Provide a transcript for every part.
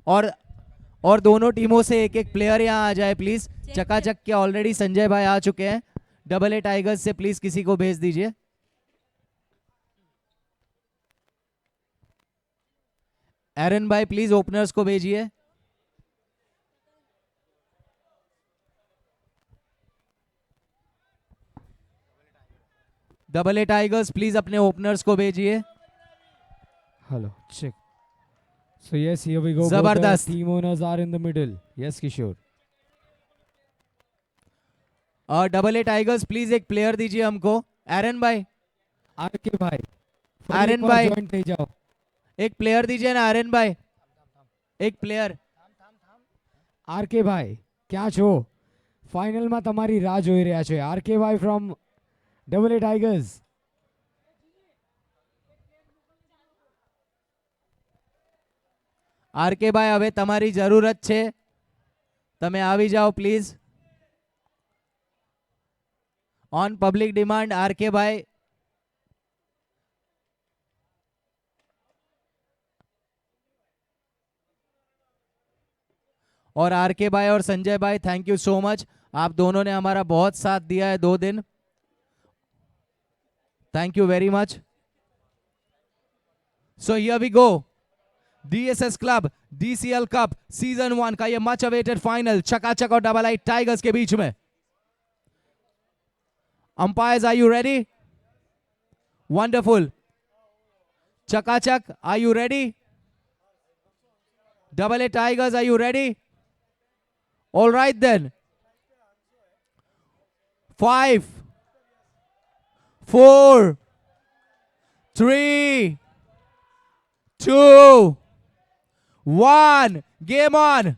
और और दोनों टीमों से एक एक प्लेयर यहाँ आ जाए प्लीज। चकाचक के ऑलरेडी संजय भाई आ चुके हैं। डबल ए टाइगर्स से प्लीज किसी को भेज दीजिए। एरन भाई प्लीज ओपनर्स को भेजिए। डबल ए टाइगर्स प्लीज अपने ओपनर्स को भेजिए। Hello, check. So yes, here we go. Both the जबरदस्त। team owners are in the middle. Yes, Kishore. और डबल ए टाइगर्स प्लीज एक प्लेयर दीजिए हमको। एरन भाई, आरके भाई, फिर एक एरन बार भाई joint ले जाओ। एक प्लेयर दीजिए ना एरन भाई, एक प्लेयर। આરકે ભાઈ ક્યાં છો? ફાઇનલમાં તમારી રાહ જોઈ રહ્યા છે આરકે ભાઈ from double A tigers. RK ભાઈ હવે તમારી જરૂરત છે, તમે આવી જાઓ please. On public demand RK ભાઈ। और आरके भाई और संजय भाई थैंक यू सो मच, आप दोनों ने हमारा बहुत साथ दिया है 2 दिन, thank you very much. So here we go, DSS club DCL cup season 1 का ये मच अवेटेड फाइनल चकाचक और डबल आई टाइगर्स के बीच में। Umpires are you ready? Wonderful. चकाचक are you ready? Double A tigers are you ready? All right then. 5, 4, 3, 2, 1. Game on.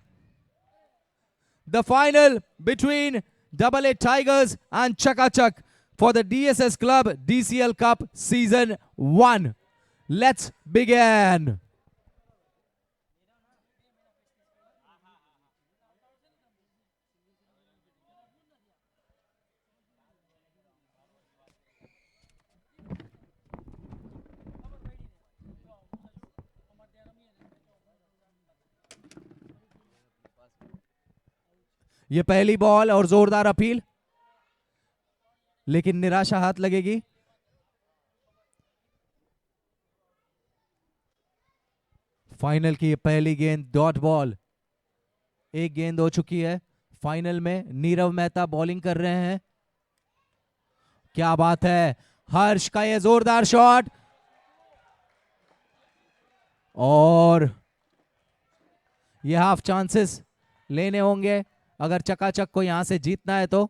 The final between Double A Tigers and Chakachak for the DSS Club DCL Cup Season 1. Let's begin. ये पहली ball और जोरदार appeal, लेकिन निराशा हाथ लगेगी। Final की ये पहली गेंद डॉट बॉल, एक गेंद हो चुकी है। फाइनल में नीरव मेहता बॉलिंग कर रहे हैं। क्या बात है, हर्ष का ये जोरदार शॉट, और ये हाफ चांसेस लेने होंगे अगर चकाचक को यहां से जीतना है तो।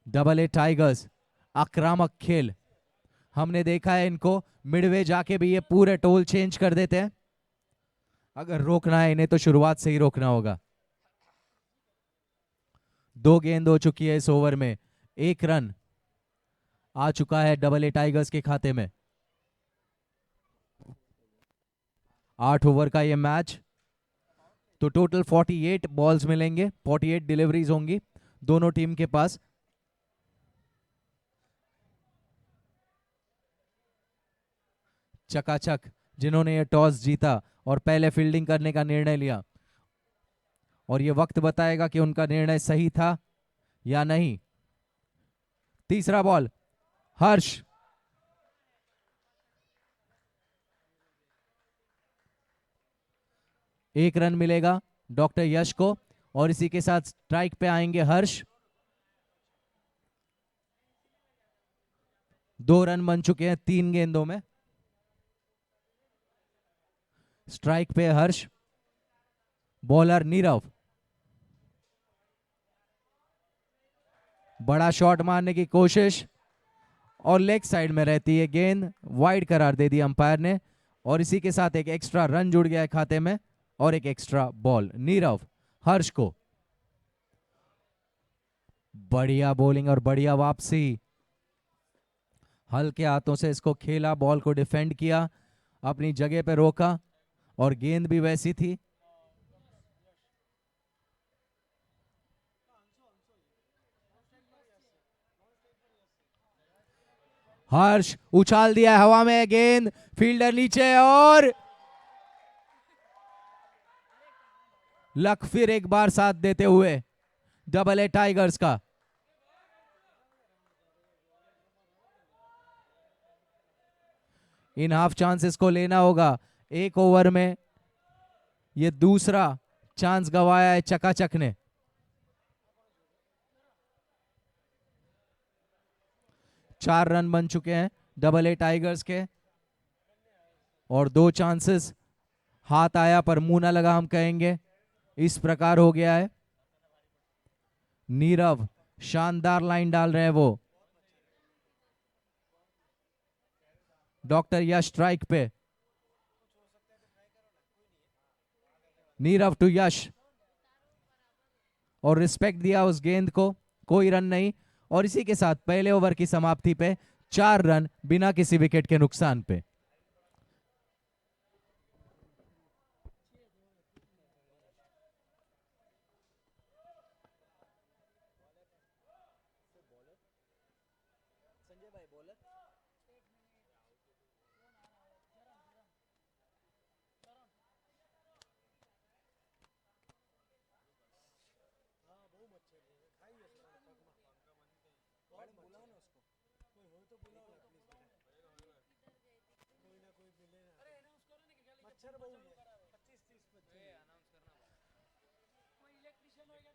डबल ए टाइगर्स आक्रामक खेल, हमने देखा है इनको मिडवे जाके भी ये पूरे टोल चेंज कर देते हैं। अगर रोकना है इन्हें तो शुरुआत से ही रोकना होगा। 2 गेंद हो चुकी है इस ओवर में, 1 रन आ चुका है डबल ए टाइगर्स के खाते में। 8 ओवर का ये मैच, तो टोटल 48 बॉल्स मिलेंगे, 48 डिलीवरीज होंगी दोनों टीम के पास। चकाचक जिन्होंने ये टॉस जीता और पहले फील्डिंग करने का निर्णय लिया, और ये वक्त बताएगा कि उनका निर्णय सही था या नहीं। तीसरा बॉल, हर्ष, एक रन मिलेगा डॉक्टर यश को, और इसी के साथ स्ट्राइक पे आएंगे हर्ष। 2 रन बन चुके हैं 3 गेंदों में। स्ट्राइक पे हर्ष, बॉलर नीरव, बड़ा शॉट मारने की कोशिश, और लेग साइड में रहती है गेंद, वाइड करार दे दी अंपायर ने, और इसी के साथ एक एक्स्ट्रा रन जुड़ गया है खाते में और एक एक्स्ट्रा बॉल। नीरव हर्ष को, बढ़िया बॉलिंग और बढ़िया वापसी, हल्के हाथों से इसको खेला, बॉल को डिफेंड किया, अपनी जगह पे रोका, और गेंद भी वैसी थी। हर्ष उछाल दिया हवा में गेंद, फील्डर नीचे, और लक फिर एक बार साथ देते हुए डबल ए टाइगर्स का। इन हाफ चांसेस को लेना होगा। एक ओवर में ये दूसरा चांस गवाया है चकाचक ने। चार रन बन चुके हैं डबल ए टाइगर्स के और दो चांसेस हाथ आया पर मुंह ना लगा, हम कहेंगे इस प्रकार हो गया है। नीरव शानदार लाइन डाल रहे हैं वो। डॉक्टर यश स्ट्राइक पे। नीरव टू यश और रिस्पेक्ट दिया उस गेंद को, कोई रन नहीं। और इसी के साथ पहले ओवर की समाप्ति पे 4 रन बिना किसी विकेट के नुकसान पे।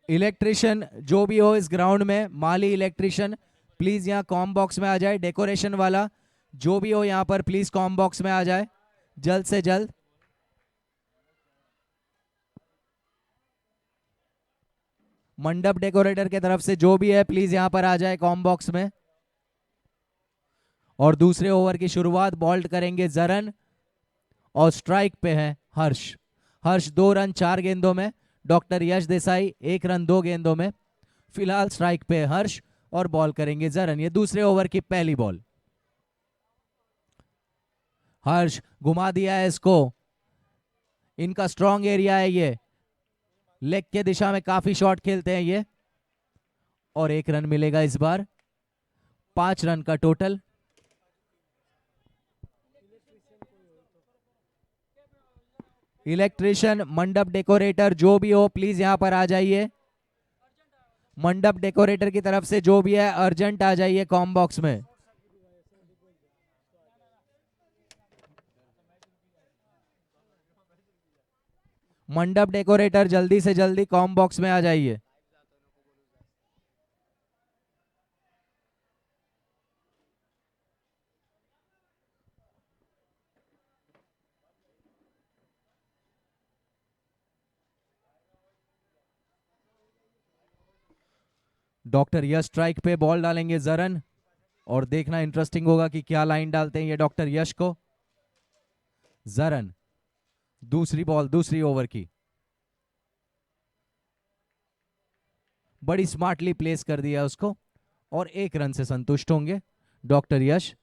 इलेक्ट्रिशियन जो भी हो इस ग्राउंड में, माली इलेक्ट्रिशियन प्लीज यहाँ कॉम बॉक्स में आ जाए। डेकोरेशन वाला जो भी हो यहाँ पर प्लीज कॉम बॉक्स में आ जाए जल्द से जल्द। मंडप डेकोरेटर की तरफ से जो भी है प्लीज यहाँ पर आ जाए कॉम बॉक्स में। और दूसरे ओवर की शुरुआत बॉल्ड करेंगे जरन और स्ट्राइक पे है हर्ष। हर्ष 2 रन 4 गेंदों में, डॉक्टर यश देसाई 1 रन 2 गेंदों में। फिलहाल स्ट्राइक पे हर्ष और बॉल करेंगे जरन। ये दूसरे ओवर की पहली बॉल। हर्ष घुमा दिया है इसको, इनका स्ट्रॉन्ग एरिया है ये, लेग के दिशा में काफी शॉट खेलते हैं ये। और 1 रन मिलेगा इस बार, 5 रन का टोटल। इलेक्ट्रिशियन, मंडप डेकोरेटर जो भी हो प्लीज यहां पर आ जाइए। मंडप डेकोरेटर की तरफ से जो भी है अर्जेंट आ जाइए कॉम बॉक्स में। मंडप डेकोरेटर जल्दी से जल्दी कॉम बॉक्स में आ जाइए। डॉक्टर यश स्ट्राइक पे बॉल डालेंगे जरन और देखना इंटरेस्टिंग होगा कि क्या लाइन डालते हैं ये डॉक्टर यश को। जरन दूसरी बॉल दूसरी ओवर की, बड़ी स्मार्टली प्लेस कर दिया उसको और 1 रन से संतुष्ट होंगे डॉक्टर यश।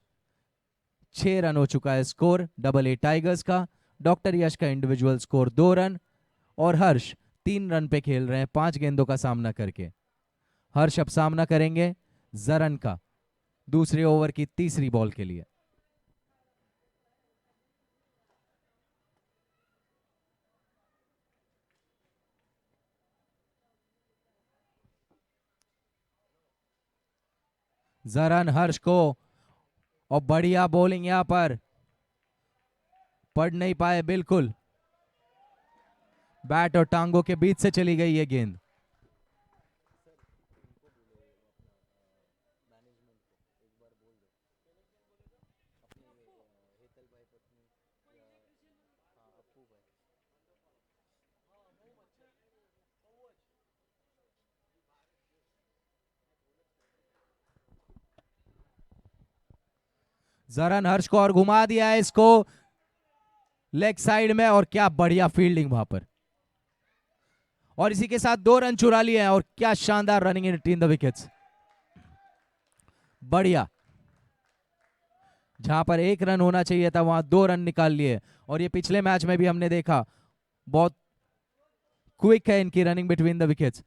6 रन हो चुका है स्कोर डबल ए टाइगर्स का। डॉक्टर यश का इंडिविजुअल स्कोर 2 रन और हर्ष 3 रन पे खेल रहे हैं 5 गेंदों का सामना करके। हर्ष अब सामना करेंगे जरन का दूसरे ओवर की तीसरी बॉल के लिए। जरन हर्ष को, और बढ़िया बॉलिंग यहां पर, पढ़ नहीं पाए बिल्कुल, बैट और टांगों के बीच से चली गई ये गेंद। जरन हर्ष को और घुमा दिया है इसको लेग साइड में, और क्या बढ़िया फील्डिंग वहां पर। और इसी के साथ 2 रन चुरा लिए हैं और क्या शानदार running in between the wickets. बढ़िया, जहां पर 1 रन होना चाहिए था वहां 2 रन निकाल लिए। और ये पिछले मैच में भी हमने देखा, बहुत क्विक है इनकी रनिंग बिटवीन द विकेट्स।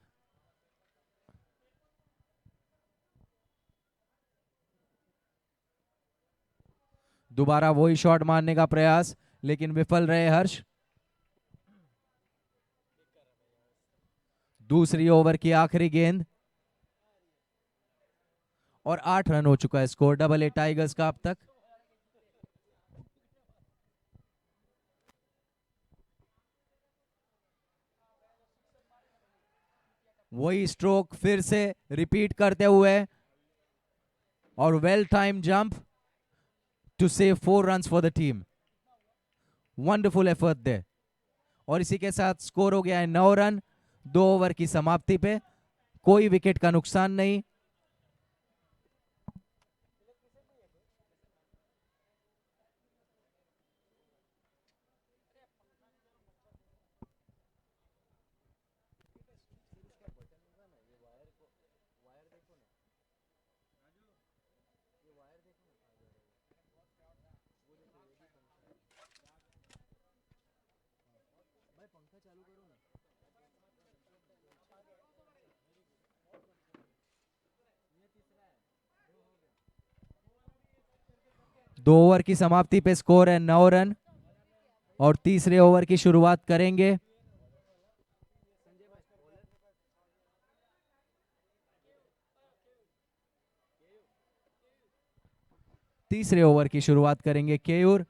दोबारा वही शॉट मारने का प्रयास, लेकिन विफल रहे हर्ष। दूसरी ओवर की आखिरी गेंद और 8 रन हो चुका है स्कोर डबल ए टाइगर्स का अब तक। वही स्ट्रोक फिर से रिपीट करते हुए और well time jump to save 4 runs for the team. Wonderful effort दे और इसी के साथ स्कोर हो गया है 9 रन 2 ओवर की समाप्ति पे। कोई विकेट का नुकसान नहीं। दो ओवर की समाप्ति पे स्कोर है 9 रन और तीसरे ओवर की शुरुआत करेंगे। तीसरे ओवर की शुरुआत करेंगे केयूर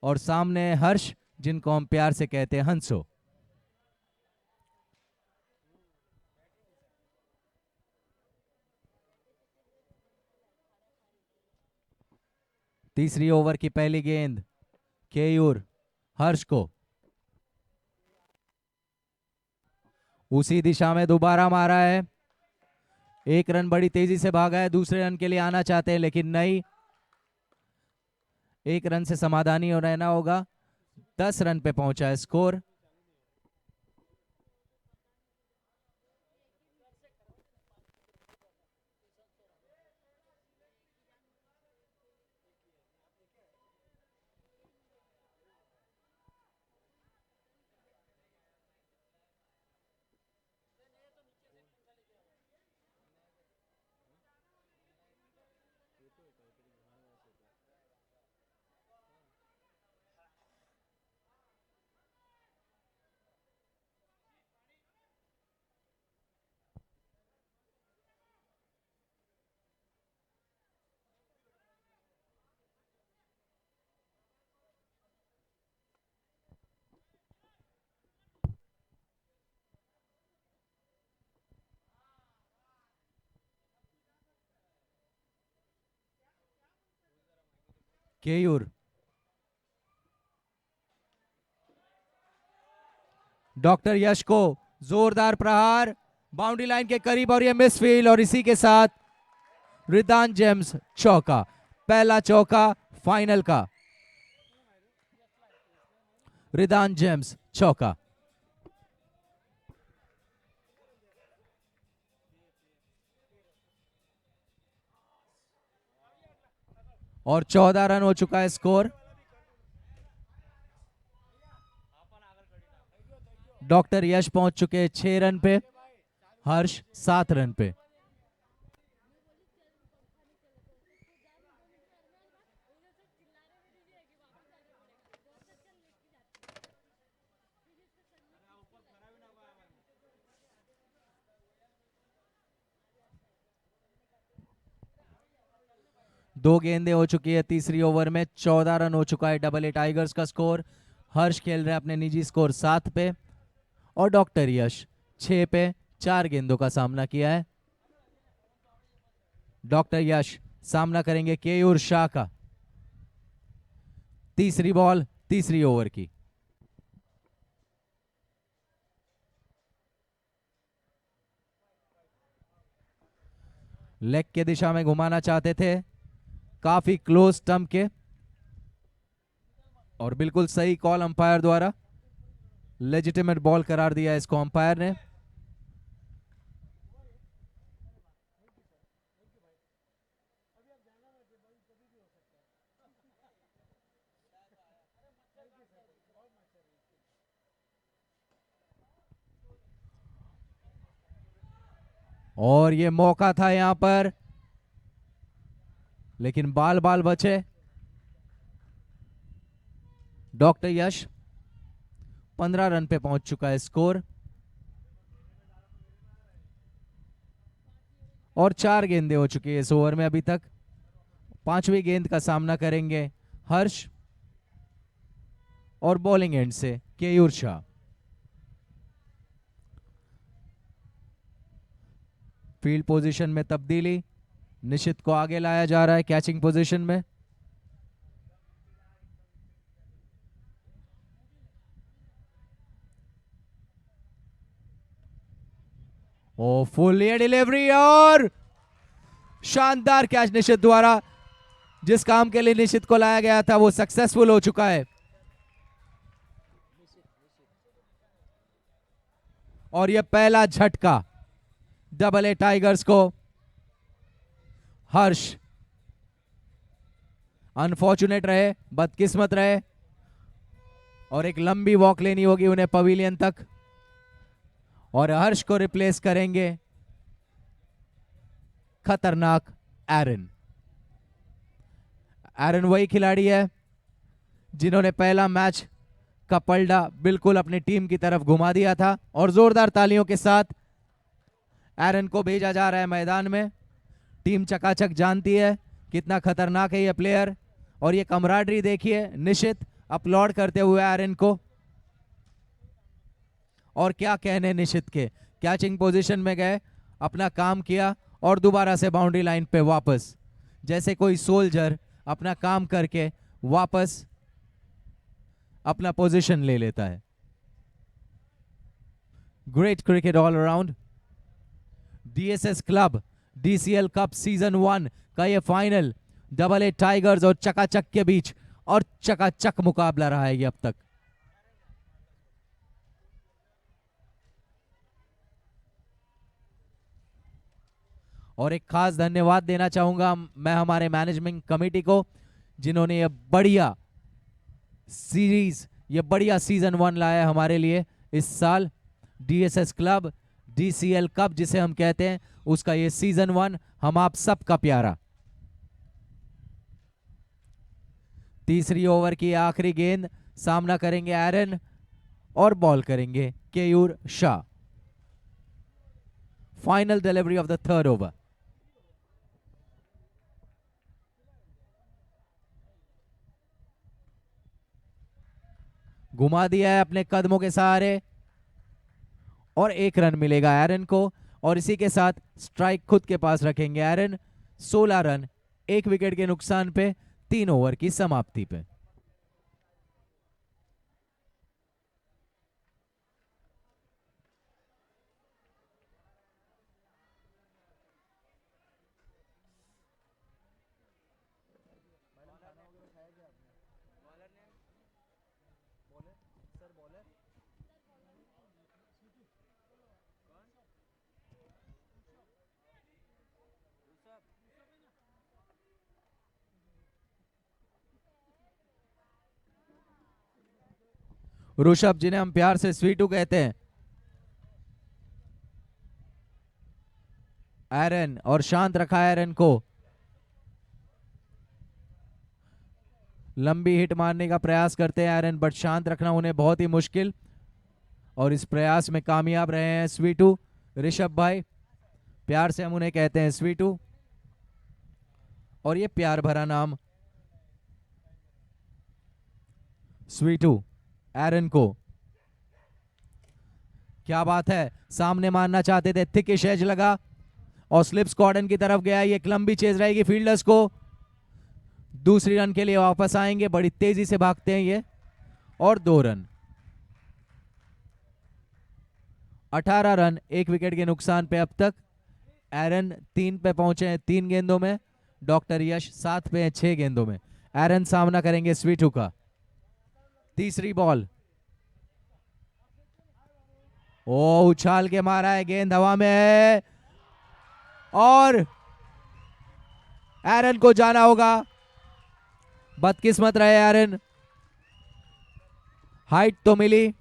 और सामने है हर्ष जिनको हम प्यार से कहते हैं हंसो। तीसरी ओवर की पहली गेंद केयूर हर्ष को उसी दिशा में दोबारा मारा है। 1 रन बड़ी तेजी से भागा है, दूसरे रन के लिए आना चाहते हैं लेकिन नहीं। 1 रन से समाधानी हो रहना होगा। 10 रन पे पहुंचा है स्कोर। केयूर डॉक्टर यश को जोरदार प्रहार बाउंड्री लाइन के करीब और ये मिस फील्ड और इसी के साथ रिदान जेम्स चौका। पहला चौका फाइनल का। रिदान जेम्स चौका। और 14 रन हो चुका है स्कोर। डॉक्टर यश पहुंच चुके हैं 6 रन पे, हर्ष 7 रन पे। दो गेंदें हो चुकी है तीसरी ओवर में। 14 रन हो चुका है डबल ए टाइगर्स का स्कोर। हर्ष खेल रहे हैं अपने निजी स्कोर 7 पे और डॉक्टर यश 6 पे 4 गेंदों का सामना किया है। डॉक्टर यश सामना करेंगे केयूर शाह का। तीसरी बॉल तीसरी ओवर की। लेग के दिशा में घुमाना चाहते थे, काफी क्लोज स्टंप के और बिल्कुल सही कॉल अंपायर द्वारा। लेजिटिमेट बॉल करार दिया इसको अंपायर ने। और ये मौका था यहां पर लेकिन बाल बाल बचे। डॉक्टर यश 15 रन पे पहुंच चुका है स्कोर। और 4 गेंदें हो चुकी है इस ओवर में अभी तक। 5वीं गेंद का सामना करेंगे हर्ष और बॉलिंग एंड से केयूर शाह। फील्ड पोजीशन में तब्दीली, निशित को आगे लाया जा रहा है कैचिंग पोजीशन में। ओ फुल डिलीवरी और शानदार कैच निशित द्वारा। जिस काम के लिए निशित को लाया गया था वो सक्सेसफुल हो चुका है। और यह पहला झटका डबल ए टाइगर्स को। हर्ष अनफॉर्चुनेट रहे, बदकिस्मत रहे, और एक लंबी वॉक लेनी होगी उन्हें पवेलियन तक। और हर्ष को रिप्लेस करेंगे खतरनाक एरन। एरन वही खिलाड़ी है जिन्होंने पहला मैच का पलड़ा बिल्कुल अपनी टीम की तरफ घुमा दिया था। और जोरदार तालियों के साथ एरन को भेजा जा रहा है मैदान में। टीम चकाचक जानती है कितना खतरनाक है ये प्लेयर। और ये कमराडरी देखिए, निशित अपलॉड करते हुए एरन को। और क्या कहने निशित के, कैचिंग पोजीशन में गए, अपना काम किया और दोबारा से बाउंड्री लाइन पे वापस, जैसे कोई सोल्जर अपना काम करके वापस अपना पोजीशन ले लेता है। Great cricket all around. DSS club DCL cup season 1 का ये फाइनल डबल ए टाइगर्स और चकाचक के बीच और चकाचक मुकाबला रहा है ये अब तक। और एक खास धन्यवाद देना चाहूंगा मैं हमारे मैनेजमेंट कमेटी को, जिन्होंने ये बढ़िया सीरीज, ये बढ़िया सीजन 1 लाया हमारे लिए इस साल। डीएसएस क्लब डीसीएल कप जिसे हम कहते हैं, उसका ये सीजन 1 हम आप सबका प्यारा। तीसरी ओवर की आखिरी गेंद, सामना करेंगे एरन और बॉल करेंगे Keyur Shah. Final delivery of the third over. घुमा दिया है अपने कदमों के सहारे और 1 रन मिलेगा एरन को। और इसी के साथ स्ट्राइक खुद के पास रखेंगे एरन। 16 रन 1 विकेट के नुकसान पे 3 ओवर की समाप्ति पे। ऋषभ, जिन्हें हम प्यार से स्वीटू कहते हैं, एरन, और शांत रखा एरन को। लंबी हिट मारने का प्रयास करते हैं एरन, बट शांत रखना उन्हें बहुत ही मुश्किल, और इस प्रयास में कामयाब रहे हैं स्वीटू। ऋषभ भाई, प्यार से हम उन्हें कहते हैं स्वीटू, और ये प्यार भरा नाम स्वीटू एरन को। क्या बात है, सामने मारना चाहते थे, थिकिश एज लगा और स्लिप्स कॉर्डन की तरफ गया। ये एक लंबी चेज रहेगी फील्डर्स को। दूसरी रन के लिए वापस आएंगे, बड़ी तेजी से भागते हैं ये, और 2 रन। 18 रन 1 विकेट के नुकसान पे अब तक। एरन 3 पे पहुंचे हैं 3 गेंदों में, डॉक्टर यश 7 पे हैं 6 गेंदों में। एरन सामना करेंगे स्वीटू का। तीसरी बॉल, ओ उछाल के मारा है, गेंद हवा में है और एरन को जाना होगा। बदकिस्मत रहे एरन, हाइट तो मिली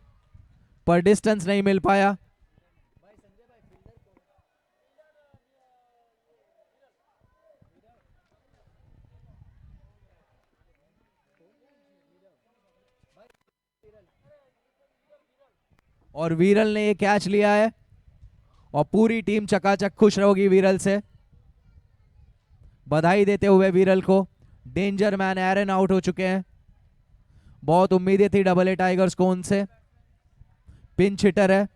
पर डिस्टेंस नहीं मिल पाया। और वीरल ने ये कैच लिया है और पूरी टीम चकाचक खुश रहोगी वीरल से। बधाई देते हुए विरल को। डेंजर मैन एरन आउट हो चुके हैं। बहुत उम्मीदें थी डबल ए टाइगर्स को उनसे। पिंच हिटर है।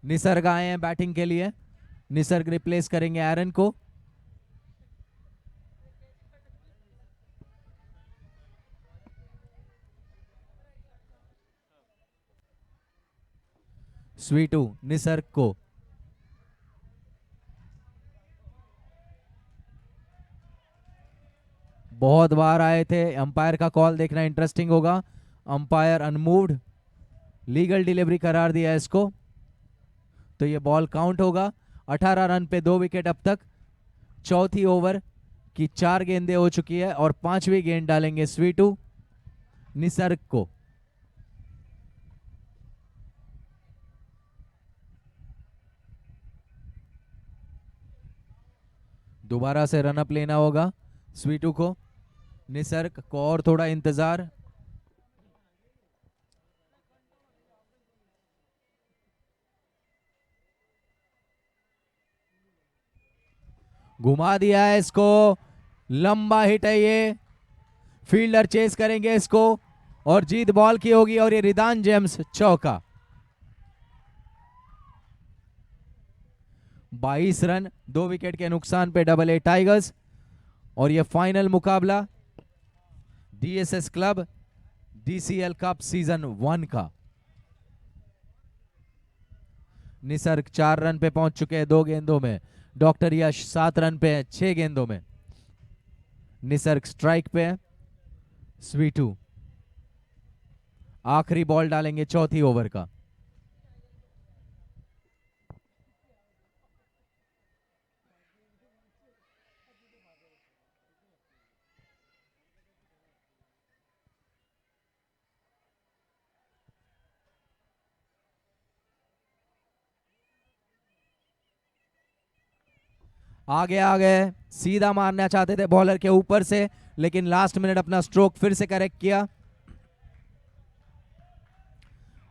निसर्ग आए हैं बैटिंग के लिए। निसर्ग रिप्लेस करेंगे एरन को। स्वीटू निसर्ग को। बहुत बार आए थे। अंपायर का कॉल देखना इंटरेस्टिंग होगा। अंपायर अनमूव्ड, लीगल डिलीवरी करार दिया इसको, तो ये बॉल काउंट होगा। 18 रन पे 2 विकेट अब तक। चौथी ओवर की 4 गेंदें हो चुकी है और 5वीं गेंद डालेंगे स्वीटू निसर्ग को। दोबारा से रनअप लेना होगा स्वीटू को। निसर्ग को और थोड़ा इंतजार। घुमा दिया है इसको। लंबा हिट है ये। फील्डर चेस करेंगे इसको और जीत बॉल की होगी और ये रिदान जेम्स चौका। 22 रन 2 विकेट के नुकसान पे डबल ए टाइगर्स। और ये फाइनल मुकाबला DSS club DCL cup season 1 का। निसर्ग 4 रन पे पहुंच चुके हैं 2 गेंदों में। डॉक्टर यश 7 रन पे है 6 गेंदों में। निसर्ग स्ट्राइक पे है। स्वीटू आखिरी बॉल डालेंगे चौथी ओवर का। आगे आ गए। सीधा मारना चाहते थे बॉलर के ऊपर से, लेकिन लास्ट मिनट अपना स्ट्रोक फिर से करेक्ट किया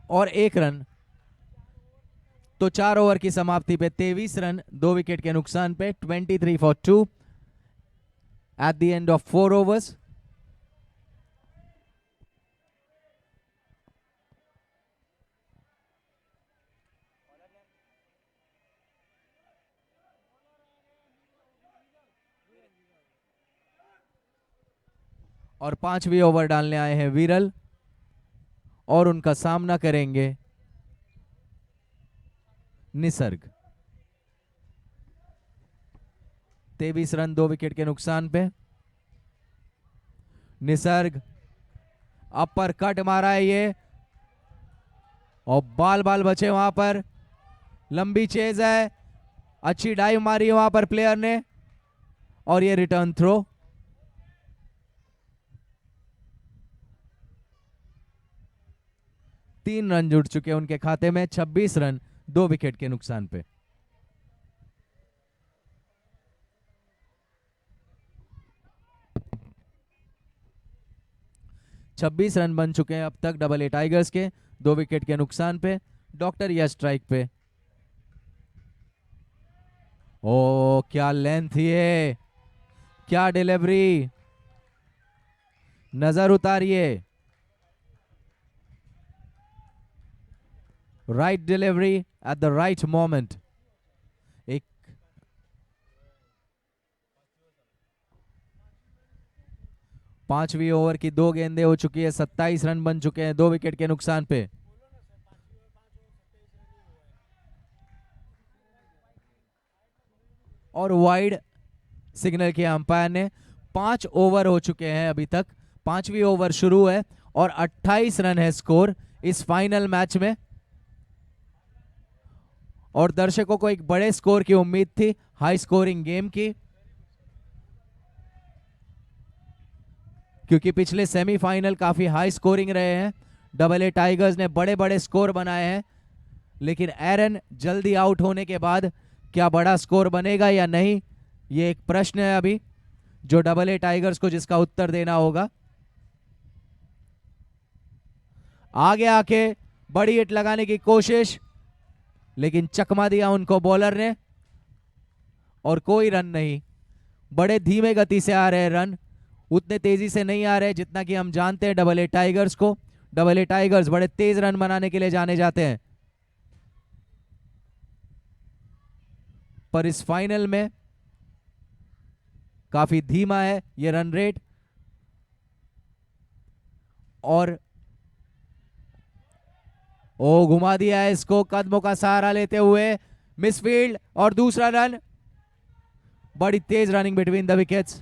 और 1 रन। तो 4 ओवर की समाप्ति पे 23 रन 2 विकेट के नुकसान पे 23 for 2 at the end of 4 overs. और 5वीं ओवर डालने आए हैं विरल और उनका सामना करेंगे निसर्ग। 23 रन 2 विकेट के नुकसान पे। निसर्ग अपर कट मारा है ये और बाल बाल बचे वहां पर। लंबी चेज है, अच्छी डाइव मारी है वहां पर प्लेयर ने और ये रिटर्न थ्रो। तीन रन जुड़ चुके हैं उनके खाते में। 26 रन 2 विकेट के नुकसान पे। छब्बीस रन बन चुके हैं अब तक डबल ए टाइगर्स के 2 विकेट के नुकसान पे। डॉक्टर या स्ट्राइक पे। ओ क्या लेंथ ये, क्या डिलीवरी। नजर उतारिए। Right delivery at the right moment. एक 5वीं ओवर की 2 गेंदें हो चुकी है। 27 रन बन चुके हैं 2 विकेट के नुकसान पे। और वाइड सिग्नल किया अंपायर ने। 5 ओवर हो चुके हैं अभी तक। 5वीं ओवर शुरू है और 28 रन है स्कोर इस फाइनल मैच में। और दर्शकों को एक बड़े स्कोर की उम्मीद थी, हाई स्कोरिंग गेम की, क्योंकि पिछले सेमीफाइनल काफी हाई स्कोरिंग रहे हैं। डबल ए टाइगर्स ने बड़े बड़े स्कोर बनाए हैं लेकिन एरन जल्दी आउट होने के बाद क्या बड़ा स्कोर बनेगा या नहीं, ये एक प्रश्न है अभी जो डबल ए टाइगर्स को जिसका उत्तर देना होगा। आगे आके बड़ी हिट लगाने की कोशिश, लेकिन चकमा दिया उनको बॉलर ने और कोई रन नहीं। बड़े धीमे गति से आ रहे रन, उतने तेजी से नहीं आ रहे जितना कि हम जानते हैं डबल ए टाइगर्स को। डबल ए टाइगर्स बड़े तेज रन बनाने के लिए जाने जाते हैं, पर इस फाइनल में काफी धीमा है ये रन रेट। और ओ घुमा दिया है इसको कदमों का सहारा लेते हुए, मिसफील्ड और दूसरा रन। बड़ी तेज रनिंग बिटवीन द विकेट्स।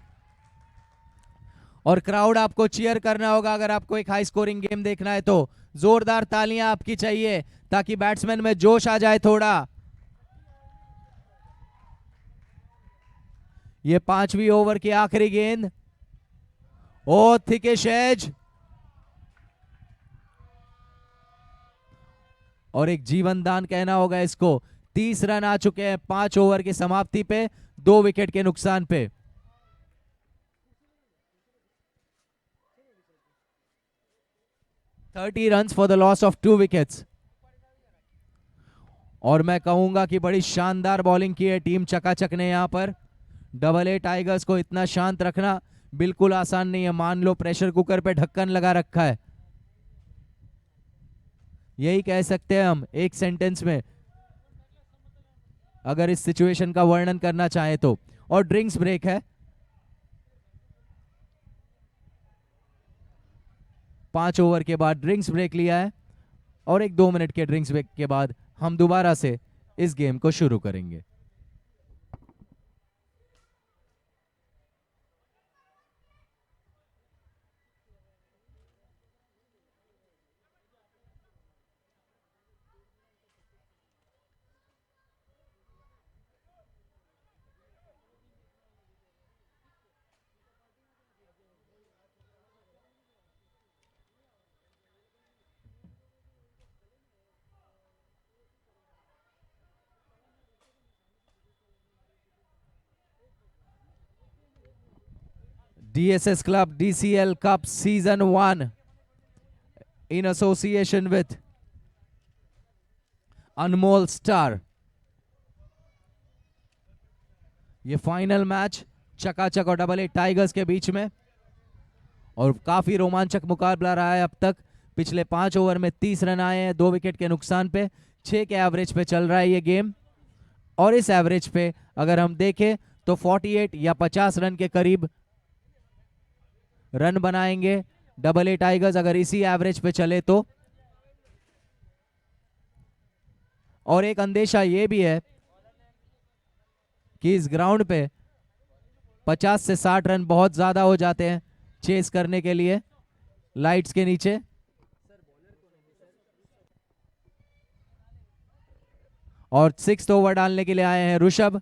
और क्राउड आपको चीयर करना होगा अगर आपको एक हाई स्कोरिंग गेम देखना है तो। जोरदार तालियां आपकी चाहिए ताकि बैट्समैन में जोश आ जाए थोड़ा। ये 5वीं ओवर की आखिरी गेंद। ओ थिकेश एज और एक जीवन दान कहना होगा इसको। 30 रन आ चुके हैं 5 ओवर की समाप्ति पे, 2 विकेट के नुकसान पे। Run for the loss of 2 wickets. और मैं कहूंगा कि बड़ी शानदार बॉलिंग की है टीम चकाचक ने यहां पर। डबल ए टाइगर्स को इतना शांत रखना बिल्कुल आसान नहीं है। मान लो प्रेशर कुकर पे ढक्कन लगा रखा है, यही कह सकते हैं हम एक सेंटेंस में अगर इस सिचुएशन का वर्णन करना चाहे तो। और ड्रिंक्स ब्रेक है। 5 ओवर के बाद ड्रिंक्स ब्रेक लिया है और एक 2 मिनट के ड्रिंक्स ब्रेक के बाद हम दोबारा से इस गेम को शुरू करेंगे। DSS Club DCL Cup Season 1 in association with Anmol star. ये फाइनल मैच चकाचक और डबल ए टाइगर्स के बीच में, और काफी रोमांचक मुकाबला रहा है अब तक। पिछले 5 ओवर में 30 रन आए हैं 2 विकेट के नुकसान पे। 6 के एवरेज पे चल रहा है ये गेम, और इस एवरेज पे अगर हम देखें तो 48 या 50 रन के करीब रन बनाएंगे डबल ए टाइगर्स अगर इसी एवरेज पे चले तो। और एक अंदेशा ये भी है कि इस ग्राउंड पे 50 से 60 रन बहुत ज्यादा हो जाते हैं चेस करने के लिए लाइट्स के नीचे। और 6th ओवर डालने के लिए आए हैं Rishabh.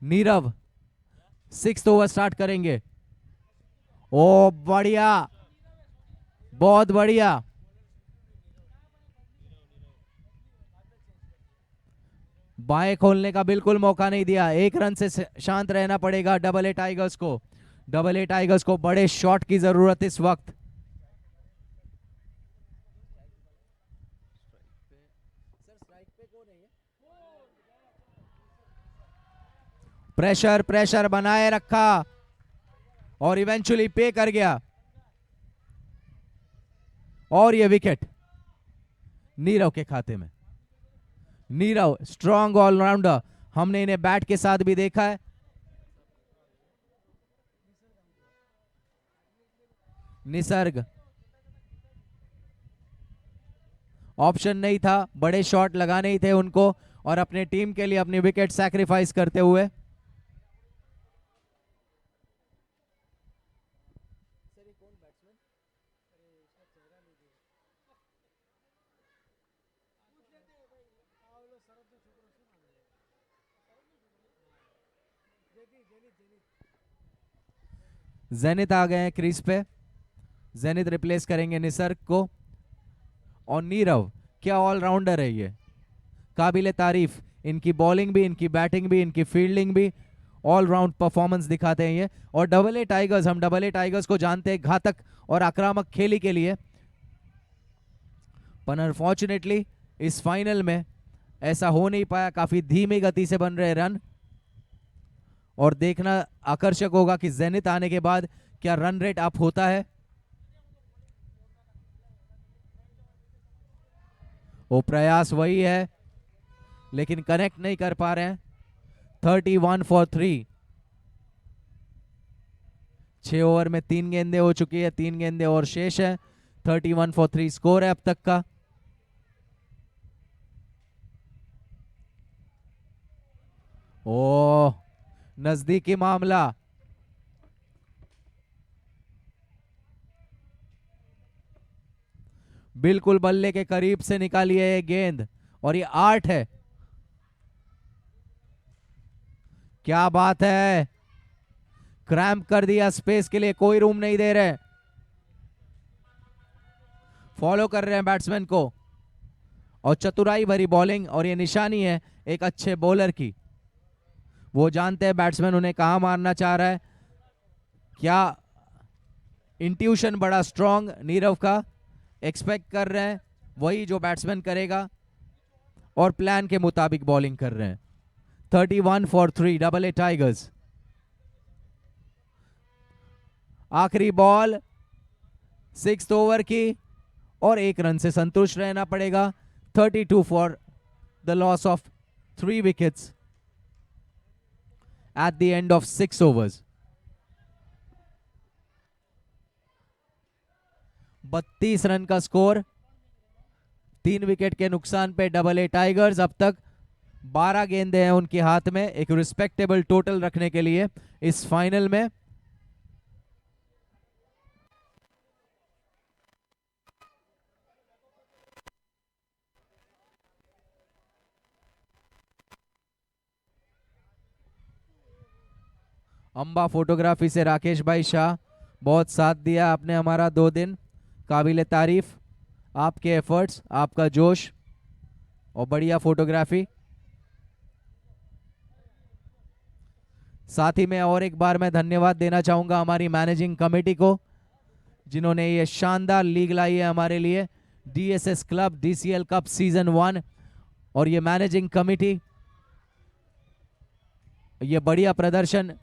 Nirav 6th over start करेंगे। ओ बढ़िया, बहुत बढ़िया। बाएं खोलने का बिल्कुल मौका नहीं दिया। 1 रन से शांत रहना पड़ेगा डबल ए टाइगर्स को। डबल ए टाइगर्स को बड़े शॉट की जरूरत इस वक्त। प्रेशर प्रेशर बनाए रखा और इवेंचुअली पे कर गया, और ये विकेट नीरव के खाते में। नीरव स्ट्रॉन्ग ऑलराउंडर, हमने इन्हें बैट के साथ भी देखा है। निसर्ग, ऑप्शन नहीं था, बड़े शॉट लगाने ही थे उनको और अपने टीम के लिए अपनी विकेट सैक्रिफाइस करते हुए। जेनिथ आ गए हैं क्रीज पे, जेनिथ रिप्लेस करेंगे निसर्ग को। और नीरव, क्या ऑलराउंडर है ये, काबिले तारीफ, इनकी बॉलिंग भी, इनकी बैटिंग भी, इनकी फील्डिंग भी, ऑल राउंड परफॉर्मेंस दिखाते हैं ये। और डबल ए टाइगर्स, हम डबल ए टाइगर्स को जानते हैं घातक और आक्रामक खेली के लिए, पर अनफॉर्चुनेटली इस फाइनल में ऐसा हो नहीं पाया। काफी धीमी गति से बन रहे रन और देखना आकर्षक होगा कि जेनिथ आने के बाद क्या रन रेट अप होता है। वो प्रयास वही है लेकिन कनेक्ट नहीं कर पा रहे हैं। 31 फॉर 3, 6 ओवर में 3 गेंदें हो चुकी है, 3 गेंदें और शेष है। 31 फॉर 3 स्कोर है अब तक का। ओ, नजदीकी मामला, बिल्कुल बल्ले के करीब से निकाली है ये गेंद और ये 8 है। क्या बात है, क्रैम्प कर दिया, स्पेस के लिए कोई रूम नहीं दे रहे, फॉलो कर रहे हैं बैट्समैन को। और चतुराई भरी बॉलिंग, और ये निशानी है एक अच्छे बॉलर की। वो जानते हैं बैट्समैन उन्हें कहां मारना चाह रहा है। क्या इंट्यूशन बड़ा स्ट्रांग नीरव का, एक्सपेक्ट कर रहे हैं वही जो बैट्समैन करेगा और प्लान के मुताबिक बॉलिंग कर रहे हैं। 31 फॉर 3 डबल ए टाइगर्स। आखिरी बॉल 6th ओवर की और 1 रन से संतुष्ट रहना पड़ेगा। 32 for the loss of 3 wickets at the end of 6 overs. 32 run का स्कोर, 3 विकेट के नुकसान पे डबल ए टाइगर्स अब तक 12 गेंदें हैं उनके हाथ में एक रिस्पेक्टेबल टोटल रखने के लिए इस फाइनल में। अंबा फोटोग्राफी से राकेश भाई शाह, बहुत साथ दिया आपने हमारा 2 दिन, काबिले तारीफ आपके एफर्ट्स, आपका जोश और बढ़िया फोटोग्राफी। साथ ही में और एक बार मैं धन्यवाद देना चाहूंगा हमारी मैनेजिंग कमेटी को, जिन्होंने ये शानदार लीग लाई है हमारे लिए, DSS club DCL cup season 1। और ये मैनेजिंग कमेटी, ये बढ़िया प्रदर्शन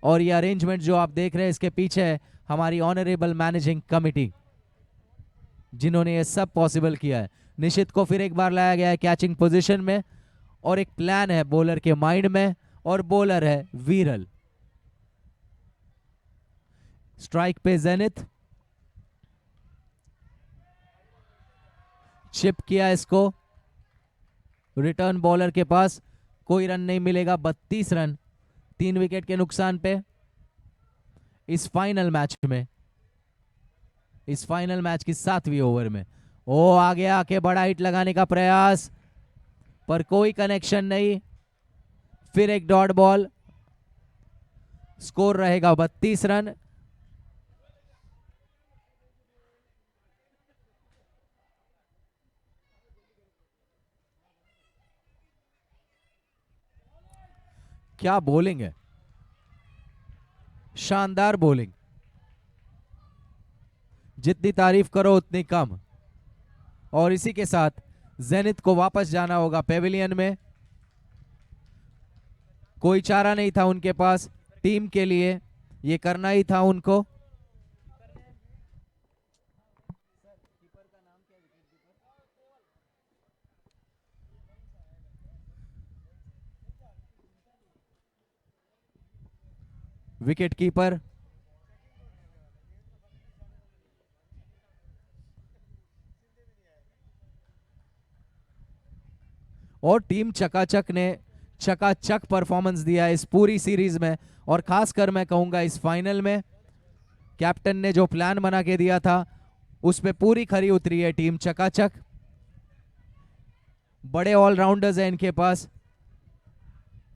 और ये अरेंजमेंट जो आप देख रहे हैं, इसके पीछे है हमारी ऑनरेबल मैनेजिंग कमेटी, जिन्होंने ये सब पॉसिबल किया है। निशित को फिर एक बार लाया गया है कैचिंग पोजीशन में और एक प्लान है बॉलर के माइंड में, और बॉलर है वीरल। स्ट्राइक पे जेनिथ, चिप किया इसको, रिटर्न बॉलर के पास कोई रन नहीं मिलेगा। 32 रन 3 विकेट के नुकसान पे इस फाइनल मैच में, इस फाइनल मैच की 7वीं ओवर में। ओ, आगे आके बड़ा हिट लगाने का प्रयास, पर कोई कनेक्शन नहीं। फिर एक डॉट बॉल, स्कोर रहेगा 32 रन। क्या बॉलिंग है, शानदार बॉलिंग, जितनी तारीफ करो उतनी कम। और इसी के साथ जेनिथ को वापस जाना होगा पेविलियन में, कोई चारा नहीं था उनके पास, टीम के लिए ये करना ही था उनको। विकेट कीपर और टीम चकाचक ने चकाचक परफॉर्मेंस दिया इस पूरी सीरीज में, और खासकर मैं कहूंगा इस फाइनल में कैप्टन ने जो प्लान बना के दिया था उस पे पूरी खरी उतरी है टीम चकाचक। बड़े ऑलराउंडर्स हैं इनके पास।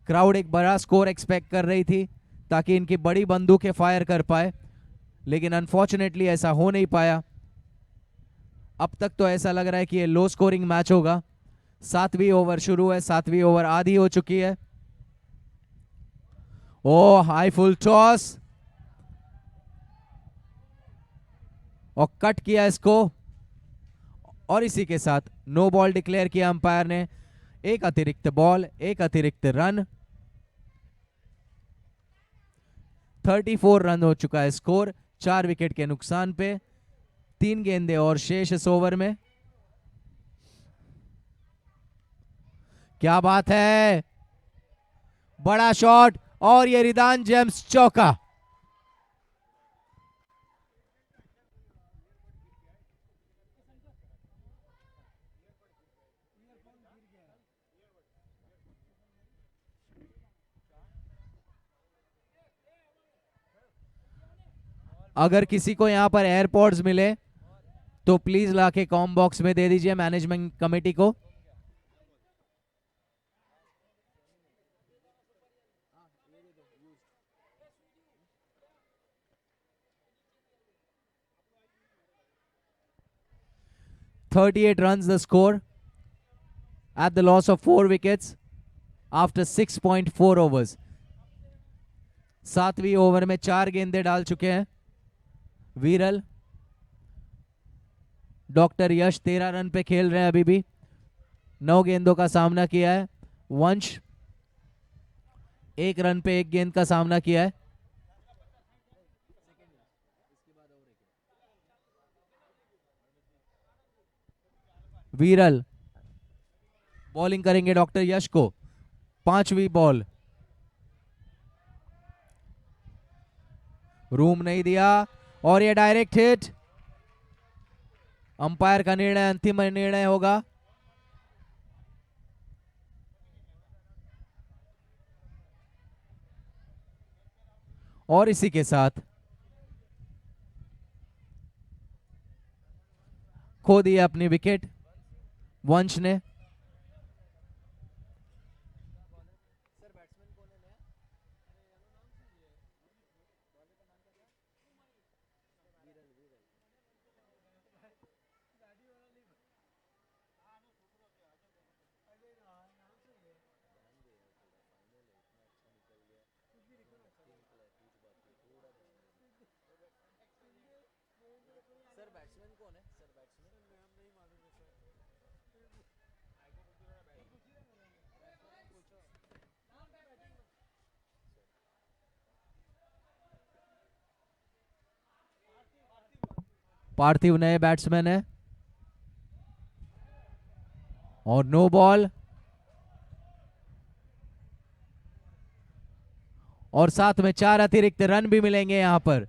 क्राउड एक बड़ा स्कोर एक्सपेक्ट कर रही थी ताकि इनकी बड़ी बंदूकें फायर कर पाए, लेकिन अनफॉर्चुनेटली ऐसा हो नहीं पाया। अब तक तो ऐसा लग रहा है कि ये लो स्कोरिंग मैच होगा। 7वीं ओवर शुरू है, 7वीं ओवर आधी हो चुकी है। ओ हाई फुल टॉस और कट किया इसको, और इसी के साथ नो बॉल डिक्लेयर किया अंपायर ने। एक अतिरिक्त बॉल, एक अतिरिक्त रन। 34 रन हो चुका है स्कोर 4 विकेट के नुकसान पे। 3 गेंदें और शेष इस ओवर में। क्या बात है, बड़ा शॉट और ये रिदान जेम्स चौका। अगर किसी को यहां पर एयरपॉड्स मिले तो प्लीज लाके कॉम बॉक्स में दे दीजिए मैनेजमेंट कमेटी को। "38 runs the score at the loss of 4 wickets after 6.4 overs." 7वीं over में 4 गेंदें डाल चुके हैं वीरल। डॉक्टर यश 13 रन पे खेल रहे हैं अभी भी। 9 गेंदों का सामना किया है। वंश 1 रन पे 1 गेंद का सामना किया है। वीरल बॉलिंग करेंगे डॉक्टर यश को। 5वीं बॉल, रूम नहीं दिया और ये डायरेक्ट हिट। अंपायर का निर्णय अंतिम निर्णय होगा। और इसी के साथ खो दिया अपनी विकेट वंश ने। पार्थिव नए बैट्समैन है और नो बॉल, और साथ में 4 अतिरिक्त रन भी मिलेंगे यहां पर।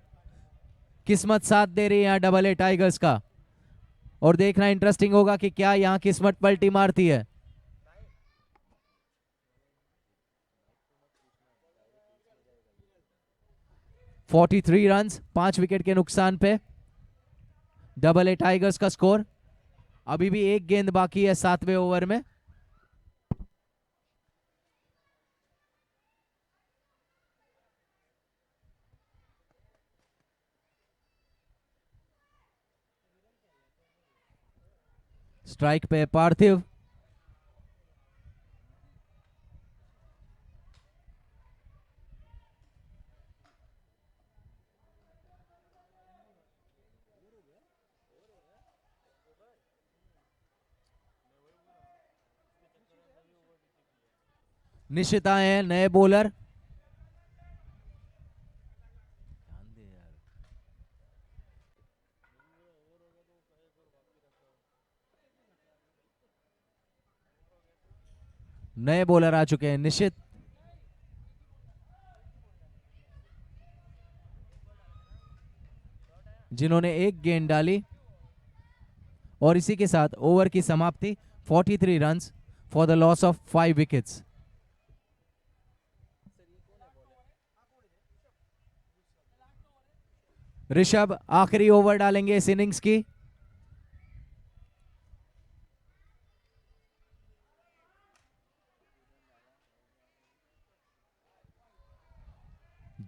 किस्मत साथ दे रही है यहां डबल ए टाइगर्स का, और देखना इंटरेस्टिंग होगा कि क्या यहां किस्मत पलटी मारती है। "43 रन्स 5 विकेट के नुकसान पे डबल ए टाइगर्स का स्कोर। अभी भी 1 गेंद बाकी है 7वें ओवर में। स्ट्राइक पे पार्थिव। निश्चित आए हैं नए बॉलर। नए बॉलर आ चुके हैं निश्चित। जिन्होंने 1 गेंद डाली, और इसी के साथ ओवर की समाप्ति। 43 runs for the loss of 5 wickets. Rishabh आखिरी ओवर डालेंगे इस इनिंग्स की।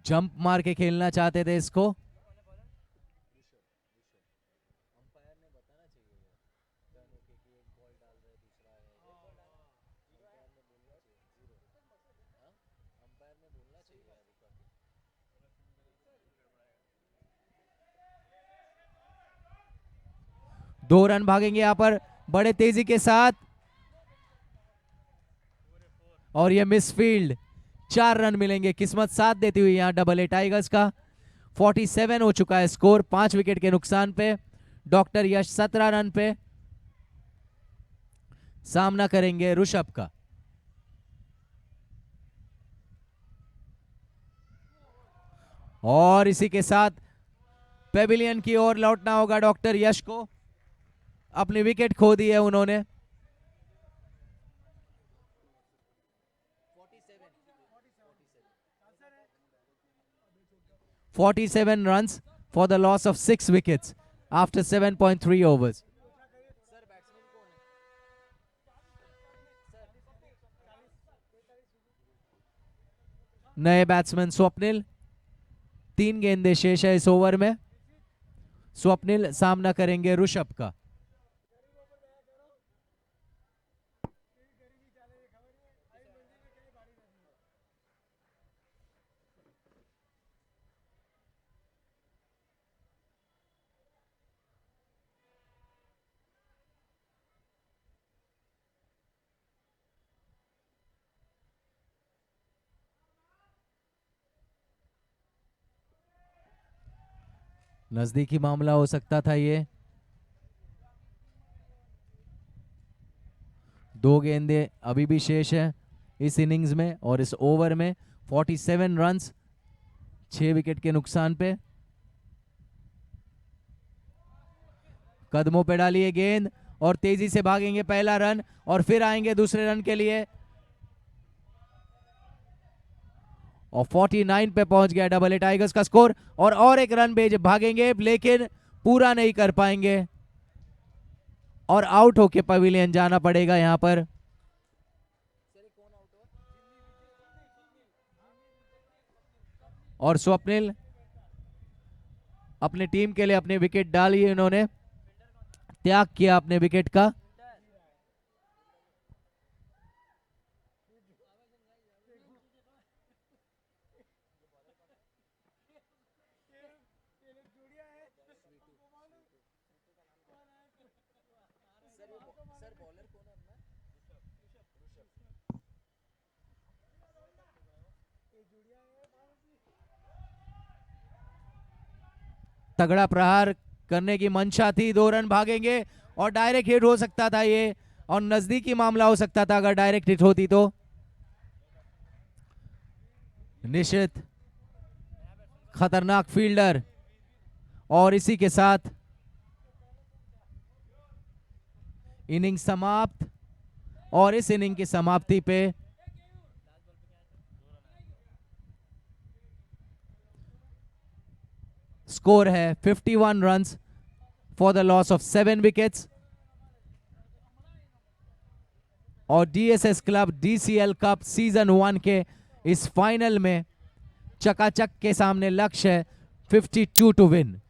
जंप मार के खेलना चाहते थे इसको। दो रन भागेंगे यहां पर बड़े तेजी के साथ, और ये मिस फील्ड। 4 रन मिलेंगे, किस्मत साथ देती हुई यहां डबल ए टाइगर्स का। 47 हो चुका है स्कोर 5 विकेट के नुकसान पे। डॉक्टर यश 17 रन पे सामना करेंगे ऋषभ का। और इसी के साथ पेविलियन की ओर लौटना होगा डॉक्टर यश को। अपनी विकेट खो दी है उन्होंने। 47 runs for the loss of 6 wickets after 7.3 overs. नए बैट्समैन स्वप्निल, 3 गेंदें शेष है इस ओवर में। स्वप्निल सामना करेंगे ऋषभ का। नजदीकी मामला हो सकता था ये। 2 गेंदें अभी भी शेष है इस इनिंग्स में और इस ओवर में। 47 रन्स 6 विकेट के नुकसान पे। कदमों पे डाली है गेंद और तेजी से भागेंगे पहला रन और फिर आएंगे दूसरे रन के लिए। और 49 पे पहुंच गया डबल ए टाइगर्स का स्कोर। और एक रन भेज भागेंगे लेकिन पूरा नहीं कर पाएंगे और आउट होके पवेलियन जाना पड़ेगा यहां पर। और स्वप्निल अपने टीम के लिए अपने विकेट डाली, इन्होंने त्याग किया अपने विकेट का। तगड़ा प्रहार करने की मंशा थी। 2 रन भागेंगे और डायरेक्ट हिट हो सकता था ये, और नजदीकी मामला हो सकता था अगर डायरेक्ट हिट होती तो। निशित खतरनाक फील्डर, और इसी के साथ इनिंग समाप्त। और इस इनिंग की समाप्ति पे स्कोर है 51 runs for the loss of 7 wickets. और DSS club DCL cup season 1 के इस फाइनल में चकाचक के सामने लक्ष्य है 52 टू विन।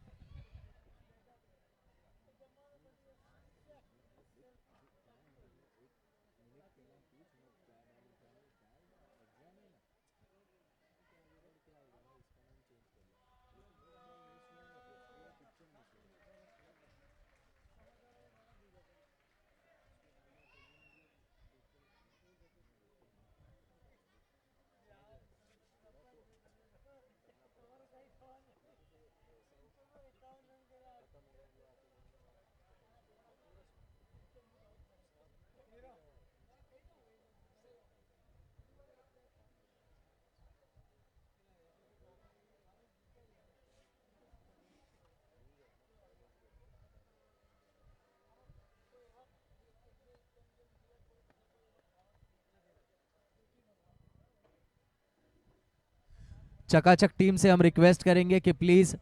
चकाचक टीम से हम रिक्वेस्ट करेंगे कि प्लीज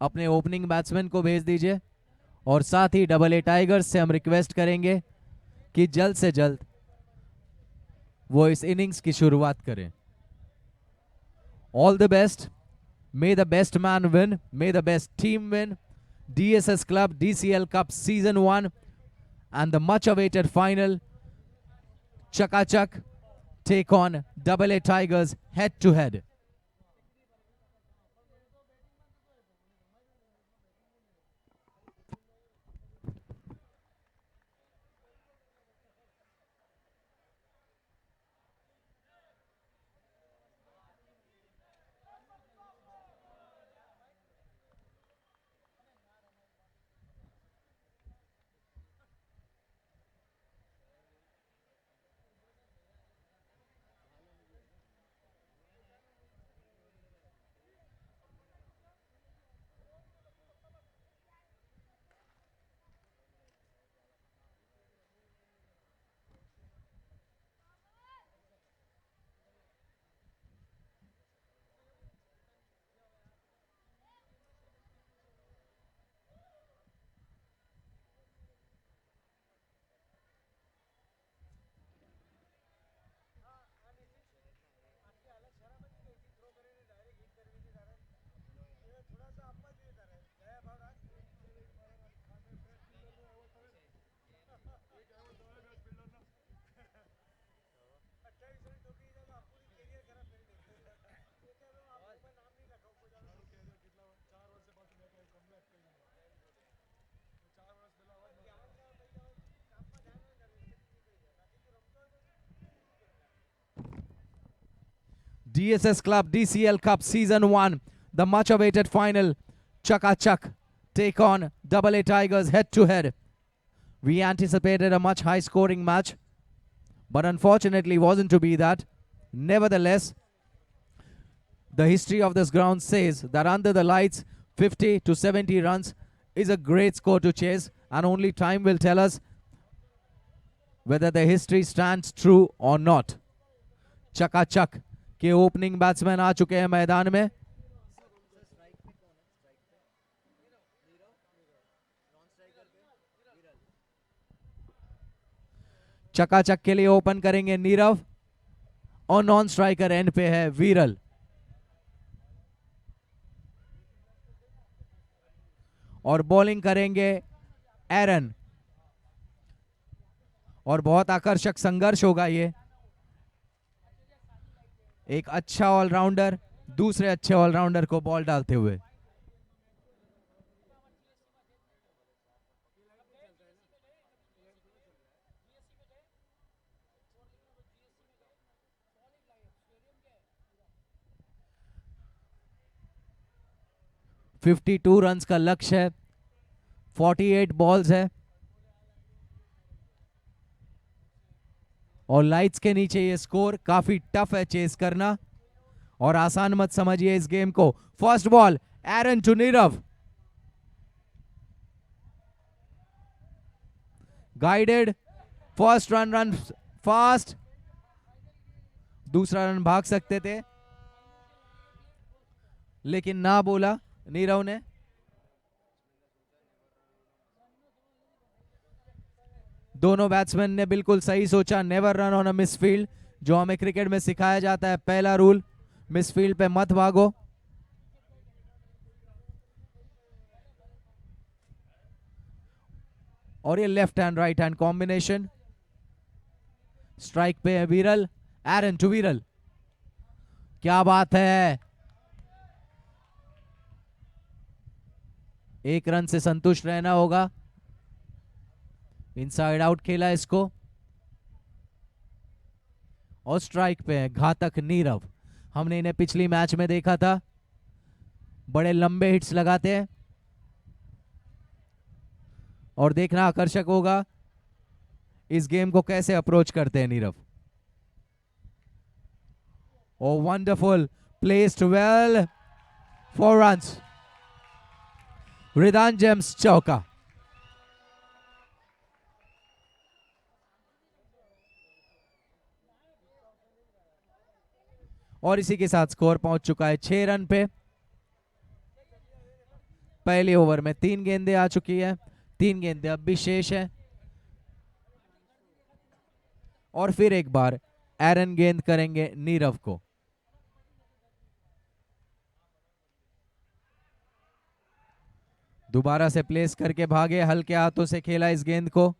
अपने ओपनिंग बैट्समैन को भेज दीजिए, और साथ ही डबल ए टाइगर्स से हम रिक्वेस्ट करेंगे कि जल्द से जल्द वो इस इनिंग्स की शुरुआत करें। All the best, may the best man win, may the best team win, DSS Club DCL Cup Season 1 and the much awaited final, Chakachak take on Double A Tigers head to head. DSS Club DCL Cup Season 1, the much awaited final, Chakachak take on Double A Tigers head to head. We anticipated a much high scoring match, but unfortunately wasn't to be that. Nevertheless, the history of this ground says that under the lights, 50 to 70 runs is a great score to chase, and only time will tell us whether the history stands true or not. Chakachak के opening batsman आ चुके हैं मैदान में। चकाचक के लिए open करेंगे नीरव, और नॉन स्ट्राइकर एंड पे है वीरल। और बॉलिंग करेंगे एरन, और बहुत आकर्षक संघर्ष होगा ये। एक अच्छा ऑलराउंडर दूसरे अच्छे ऑलराउंडर को बॉल डालते हुए। (52 रन्स का लक्ष्य है, 48 बॉल्स है, और लाइट्स के नीचे ये स्कोर काफी टफ है चेस करना, और आसान मत समझिए इस गेम को। First ball Aaron to Nirav, guided, first run fast, दूसरा रन भाग सकते थे लेकिन ना बोला नीरव ने। दोनों बैट्समैन ने बिल्कुल सही सोचा, never run on a misfield, जो हमें क्रिकेट में सिखाया जाता है पहला रूल, मिसफील्ड पे मत भागो। और ये left hand right hand combination. Strike पे है वीरल, एरन टू वीरल, क्या बात है, एक रन से संतुष्ट रहना होगा। इनसाइड आउट खेला इसको, और स्ट्राइक पे है घातक नीरव। हमने इन्हें पिछली मैच में देखा था, बड़े लंबे हिट्स लगाते हैं, और देखना आकर्षक होगा इस गेम को कैसे अप्रोच करते हैं Nirav. Oh wonderful, placed well four runs, Ridaan James चौका। और इसी के साथ स्कोर पहुंच चुका है 6 रन पे। पहले ओवर में 3 गेंदें आ चुकी है, 3 गेंदें अब भी शेष है। और फिर एक बार एरन गेंद करेंगे नीरव को। दोबारा से प्लेस करके भागे, हल्के हाथों से खेला इस गेंद को।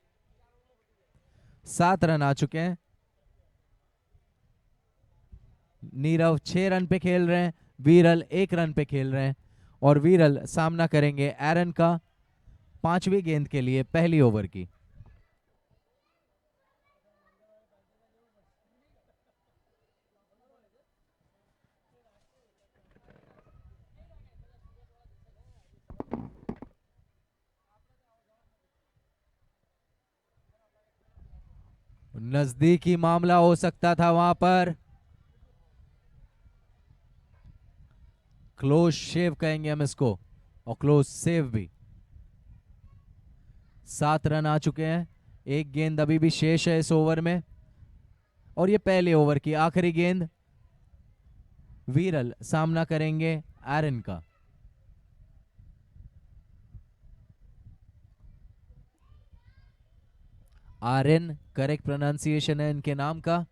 7 रन आ चुके हैं। नीरव 6 रन पे खेल रहे हैं, वीरल 1 रन पे खेल रहे हैं। और वीरल सामना करेंगे एरन का 5वीं गेंद के लिए पहली ओवर की। नजदीकी मामला हो सकता था वहां पर, क्लोज शेव कहेंगे हम इसको, और क्लोज सेव भी। 7 रन आ चुके हैं, एक गेंद अभी भी शेष है इस ओवर में। और ये पहले ओवर की आखिरी गेंद। वीरल सामना करेंगे एरन का। आर्यन करेक्ट प्रोनाउंसिएशन है इनके नाम का।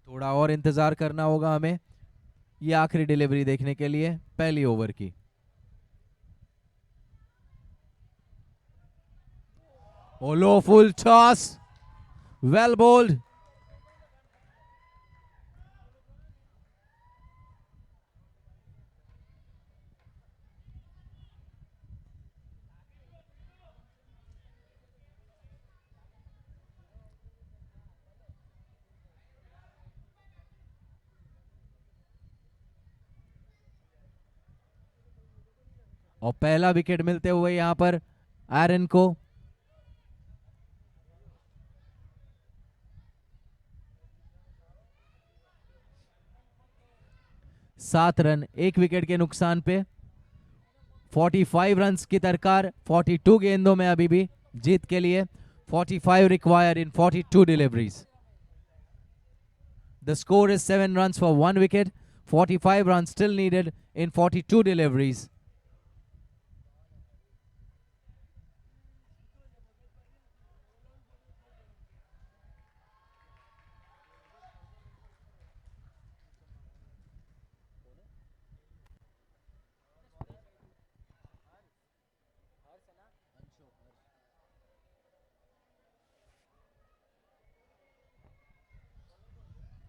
थोड़ा और इंतजार करना होगा हमें ये आखिरी डिलीवरी देखने के लिए पहली ओवर की। ओलो फुल टॉस, वेल बोल्ड। और पहला विकेट मिलते हुए यहां पर एरन को। 7 रन, 1 विकेट के नुकसान पे। 45 रन्स की दरकार 42 गेंदों में अभी भी जीत के लिए। 45 required in 42 deliveries. The score is 7 runs for 1 wicket. 45 runs still needed in 42 deliveries.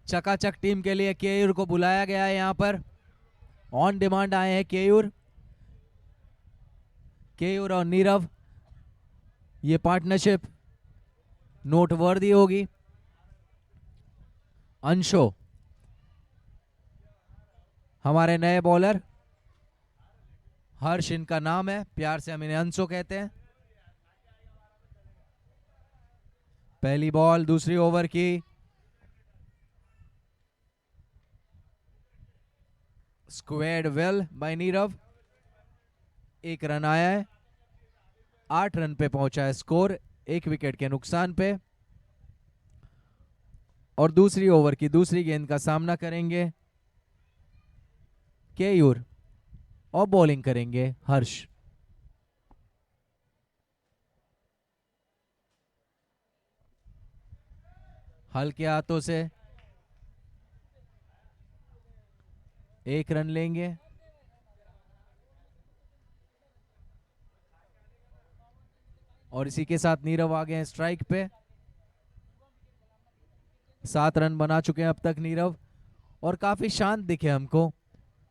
चकाचक टीम के लिए केयूर को बुलाया गया है यहां पर। ऑन डिमांड आए हैं केयूर। केयूर और नीरव, ये पार्टनरशिप नोटवर्दी होगी। अंशो हमारे नए बॉलर, हर्ष इनका नाम है, प्यार से हम इन्हें अंशो कहते हैं। पहली बॉल दूसरी ओवर की। Squared well by Nirav. 1 run आया है, 8 रन पे पहुंचा है स्कोर, 1 विकेट के नुकसान पे। और दूसरी ओवर की दूसरी गेंद का सामना करेंगे केयूर और बॉलिंग करेंगे हर्ष। हल्के हाथों से 1 रन लेंगे। और इसी के साथ नीरव आ गए हैं स्ट्राइक पे। 7 रन बना चुके हैं अब तक नीरव, और काफी शांत दिखे हमको।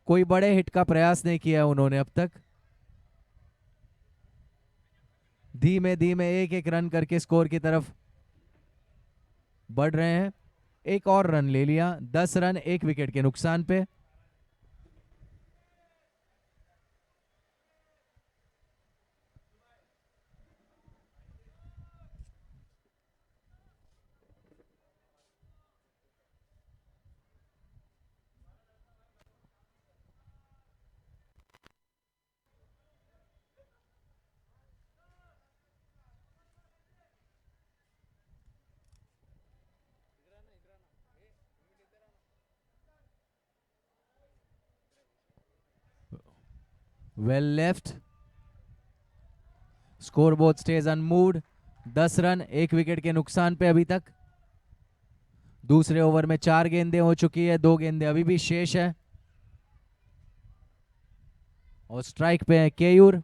कोई बड़े हिट का प्रयास नहीं किया उन्होंने अब तक। धीमे धीमे 1-1 रन करके स्कोर की तरफ बढ़ रहे हैं। एक और रन ले लिया, 10 रन 1 विकेट के नुकसान पे। Well left. Score board stage unmoved. 10 run 1 wicket के नुकसान पे अभी तक. दूसरे ओवर में 4 गेंदें हो चुकी है, 2 गेंदें अभी भी शेष है. और स्ट्राइक पे है केयूर.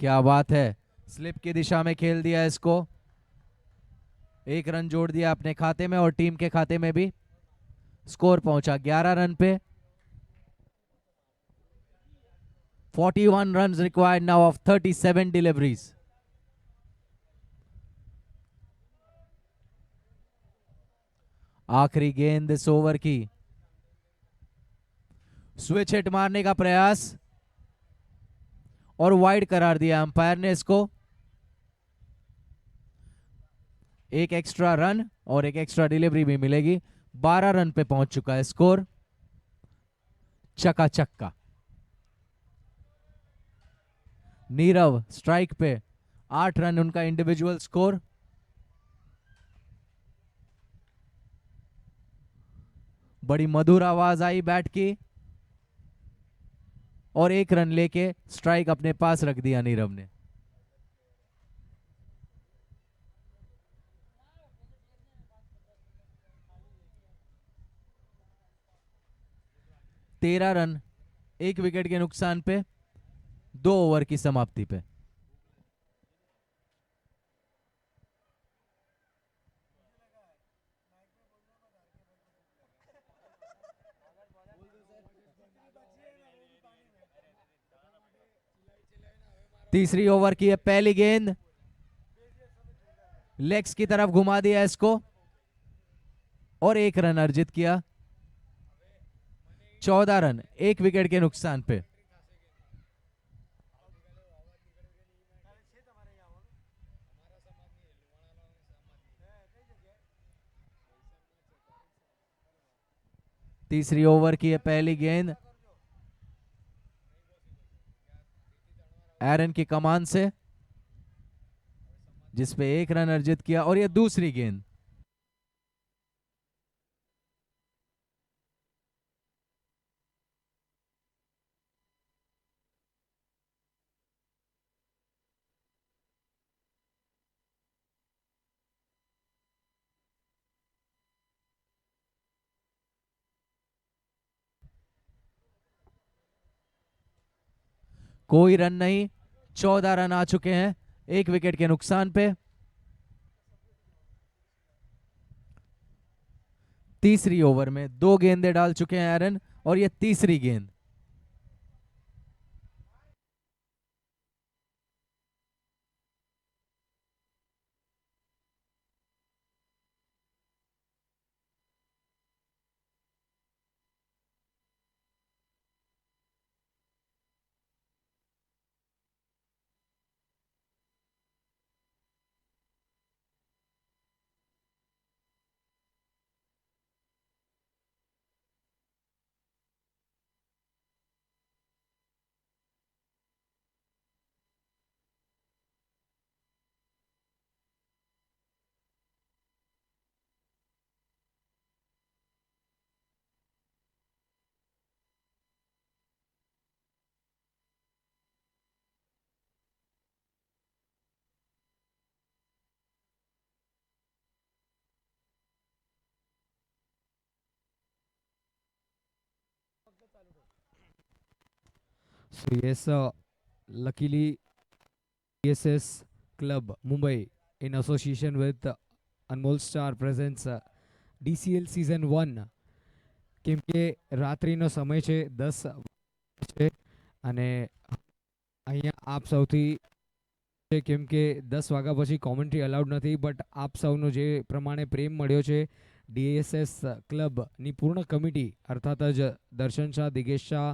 क्या बात है, स्लिप की दिशा में खेल दिया इसको. 1 रन जोड़ दिया अपने खाते में और टीम के खाते में भी. स्कोर पहुंचा 11 रन पे. 41 runs required now of 37 deliveries. आखिरी गेंद इस ओवर की. स्विच हिट मारने का प्रयास और वाइड करार दिया अंपायर ने इसको. एक एक्स्ट्रा रन और एक एक्स्ट्रा डिलीवरी भी मिलेगी. 12 रन पे पहुंच चुका है स्कोर. चकाचक का. नीरव स्ट्राइक पे. 8 रन उनका इंडिविजुअल स्कोर. बड़ी मधुर आवाज आई बैट की और 1 रन लेके स्ट्राइक अपने पास रख दिया नीरव ने. तेरह रन 1 विकेट के नुकसान पे 2 ओवर की समाप्ति पे. तीसरी ओवर की है पहली गेंद. लेग्स की तरफ घुमा दिया इसको और 1 रन अर्जित किया. 14 रन 1 विकेट के नुकसान पे. तीसरी ओवर की है पहली गेंद. एरन की कमान से जिसपे 1 रन अर्जित किया और यह दूसरी गेंद. कोई रन नहीं. 14 रन आ चुके हैं 1 विकेट के नुकसान पे. तीसरी ओवर में 2 गेंदें डाल चुके हैं एरन और यह तीसरी गेंद. So yes, luckily DSS Club Mumbai in association with Anmol Star presents DCL Season 1. કેમ કે રાત્રિનો સમય છે 10 છે અને અહીંયા આપ સૌથી છે કેમ કે 10 વાગ્યા પછી કોમેન્ટ્રી અલાઉડ નથી, બટ આપ સૌનો જે પ્રમાણે પ્રેમ મળ્યો છે ડીએસએસ ક્લબની પૂર્ણ કમિટી અર્થાત જ દર્શન શાહ, દિગેશ શાહ,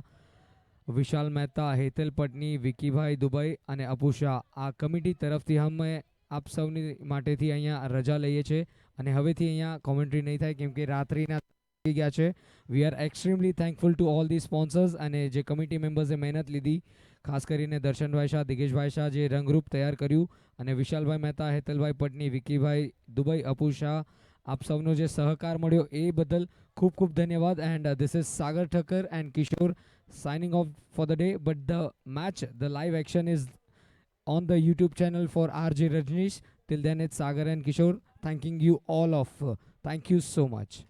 વિશાલ મહેતા, હેતલ પટની, વિકીભાઈ દુબઈ અને અપુ શાહ, આ કમિટી તરફથી અમે આપ સૌની માટેથી અહીંયા રજા લઈએ છીએ અને હવેથી અહીંયા કોમેન્ટ્રી નહીં થાય કેમ કે રાત્રિના થઈ ગયા છે. We are extremely thankful to all the sponsors અને જે કમિટી મેમ્બર્સે મહેનત લીધી, ખાસ કરીને દર્શનભાઈ શાહ, દિગેશભાઈ શાહ જે રંગરૂપ તૈયાર કર્યું અને વિશાલભાઈ મહેતા, હેતલભાઈ પટની, વિકીભાઈ દુબઈ, અપુ શાહ આપ સૌનો જે સહકાર મળ્યો એ બદલ ખૂબ ખૂબ ધન્યવાદ. And this is Sagar Thakkar and Kishore signing off for the day. But the match, the live action is on the YouTube channel for RJ Rajneesh. Till then, it's Sagar and Kishore thanking you all of. Thank you so much.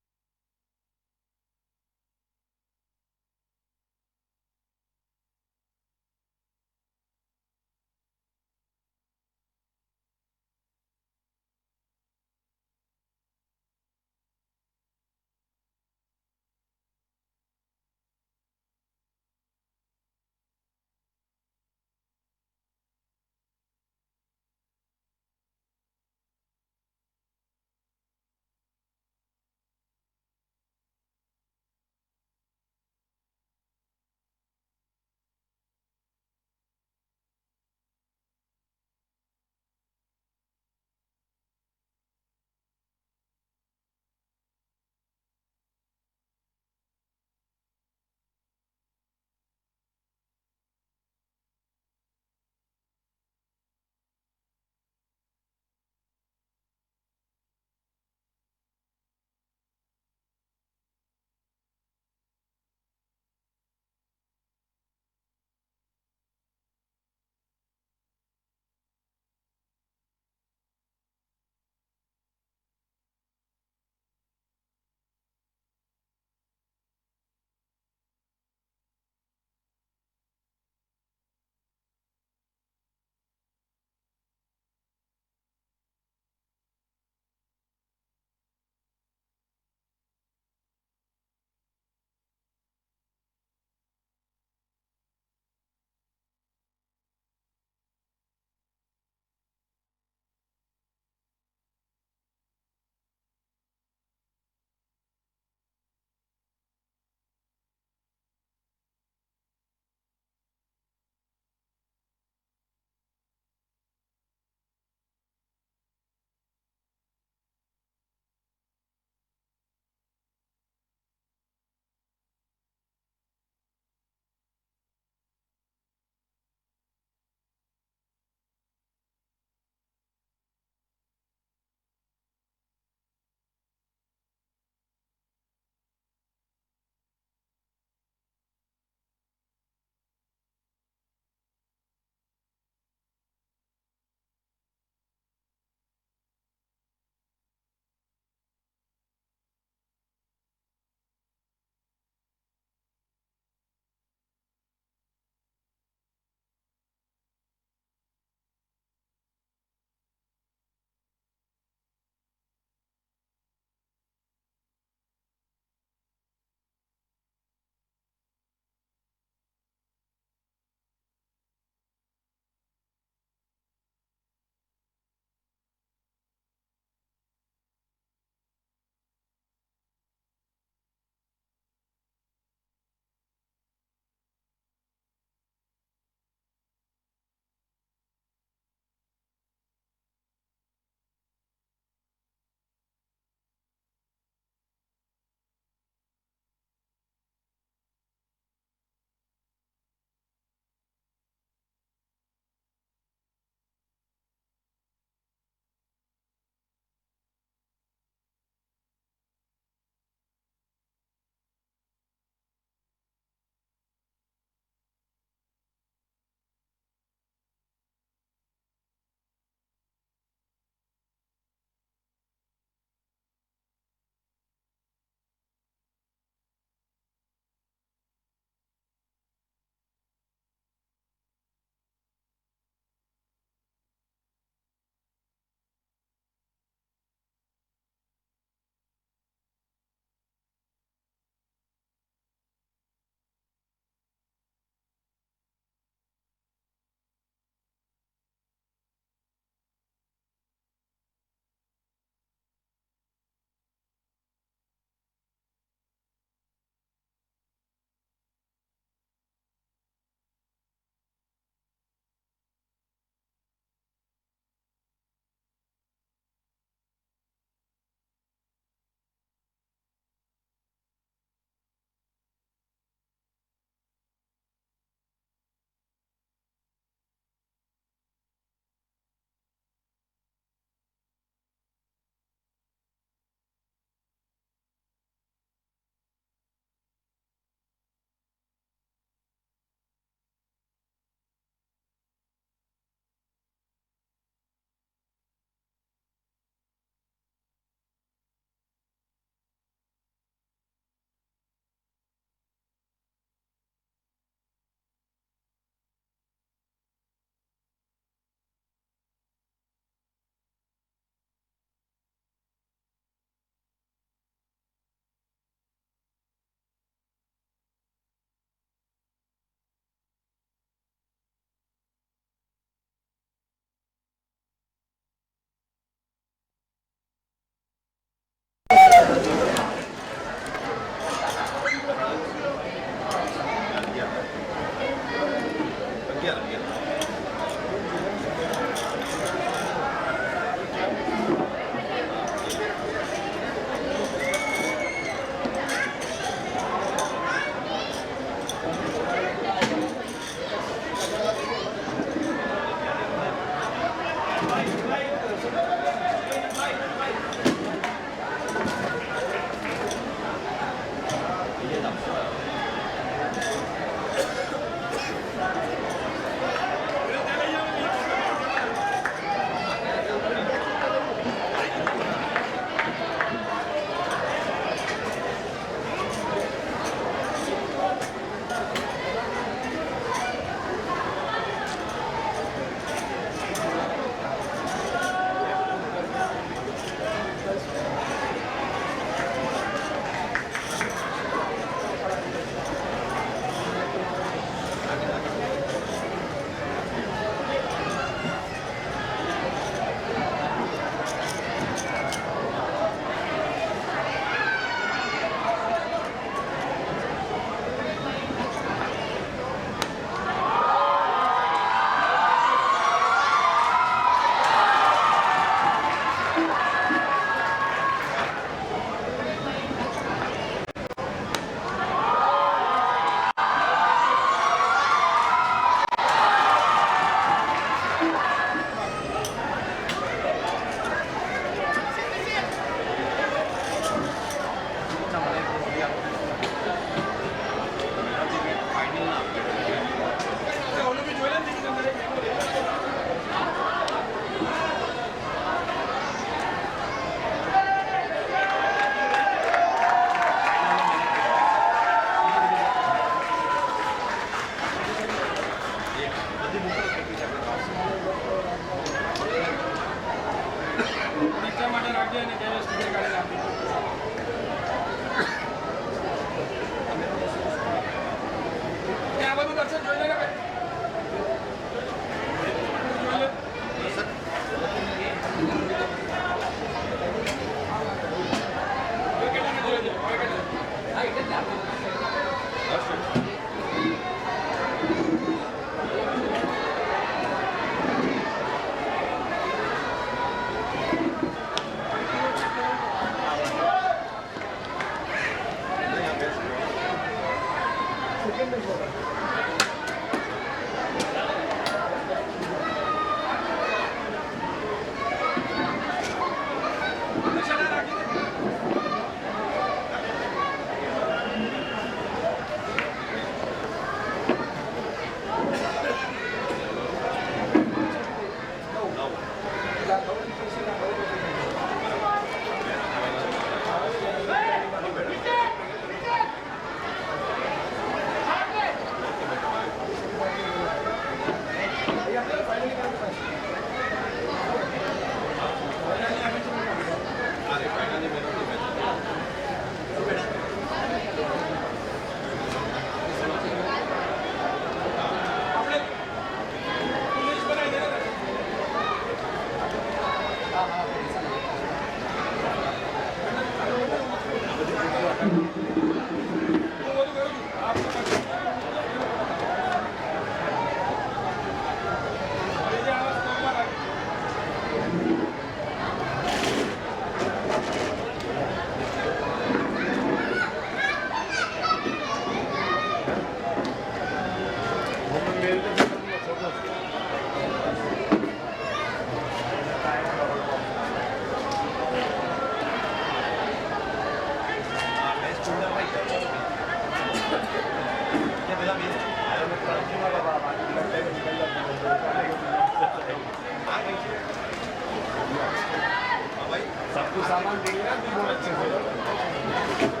सबको सामान देंगे ना तो बहुत अच्छे से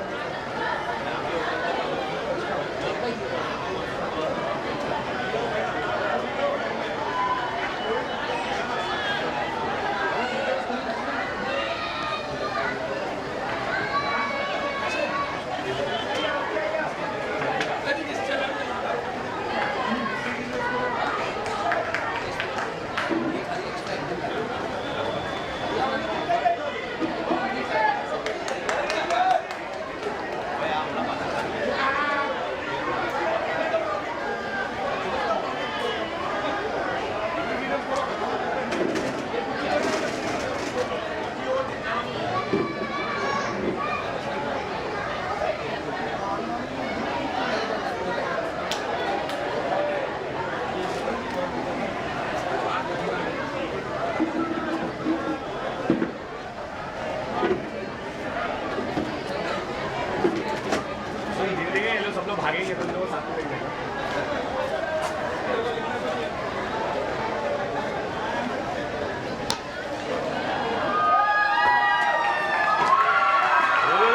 सब लोग भागेंगे तो लोग साथ में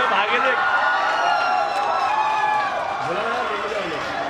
भागे थे बोला ना लेके जाओ लोग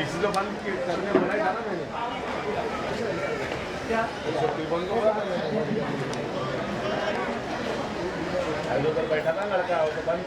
किसी को बंद करने बोला था ना मैंने छुट्टी बंद होगा बैठा था लड़का वो तो बंद